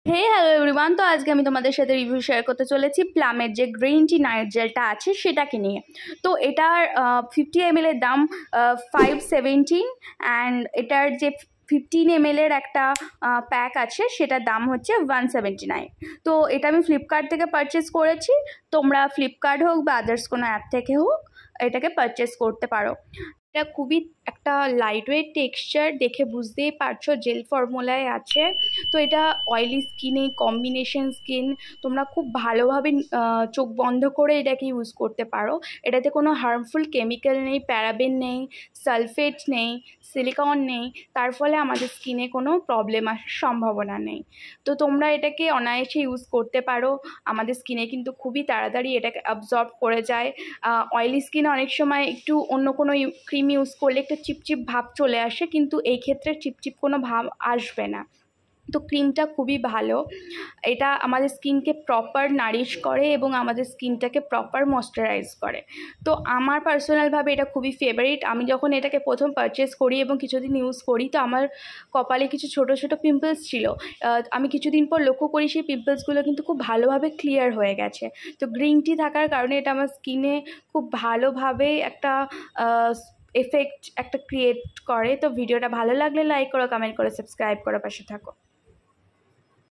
হে hello everyone. তো আজকে আমি তোমাদের সাথে রিভিউ শেয়ার করতে চলেছি প্লামের যে গ্রিন টি নাইট জেলটা আছে সেটাকে নিয়ে। তো এটার 50 ml এর দাম 517 অ্যান্ড এটার যে 15 ml এর একটা প্যাক আছে সেটার দাম হচ্ছে 179। তো এটা আমি ফ্লিপকার্ট থেকে পারচেস করেছি। তোমরা ফ্লিপকার্ট হোক বা আদার্স কোনো অ্যাপ থেকে হোক এটাকে পারচেস করতে পারো। এটা খুবই একটা লাইটওয়েট টেক্সচার, দেখে বুঝতেই পারছো জেল ফর্মুলায় আছে। তো এটা অয়েলি স্কিনে কম্বিনেশন স্কিন, তোমরা খুব ভালোভাবে চোখ বন্ধ করে এটাকে ইউজ করতে পারো। এটাতে কোনো হার্মফুল কেমিক্যাল নেই, প্যারাবেন নেই, সালফেট নেই, সিলিকন নেই, তার ফলে আমাদের স্কিনে কোনো প্রবলেম আসার সম্ভাবনা নেই। তো তোমরা এটাকে অনায়াসে ইউজ করতে পারো। আমাদের স্কিনে কিন্তু খুবই তাড়াতাড়ি এটাকে অ্যাবজর্ব করে যায়। অয়েলি স্কিনে অনেক সময় একটু অন্য কোনো ক্রিম ইউজ করলে একটু চিপচিপ ভাব চলে আসে, কিন্তু এই ক্ষেত্রে চিপচিপ কোনো ভাব আসবে না। তো ক্রিমটা খুবই ভালো। এটা আমাদের স্কিনকে প্রপার নারিশ করে এবং আমাদের স্কিনটাকে প্রপার ময়শ্চারাইজ করে। তো আমার পার্সোনালভাবে এটা খুবই ফেভারিট। আমি যখন এটাকে প্রথম পারচেস করি এবং কিছুদিন ইউজ করি, তো আমার কপালে কিছু ছোট ছোট পিম্পলস ছিল। আমি কিছুদিন পর লক্ষ্য করি সেই পিম্পলসগুলো কিন্তু খুব ভালোভাবে ক্লিয়ার হয়ে গেছে। তো গ্রিন টি থাকার কারণে এটা আমার স্কিনে খুব ভালোভাবে একটা এফেক্ট একটা ক্রিয়েট করে। তো ভিডিওটা ভালো লাগলে লাইক করো, কমেন্ট করো, সাবস্ক্রাইব করো, পাশে থাকো।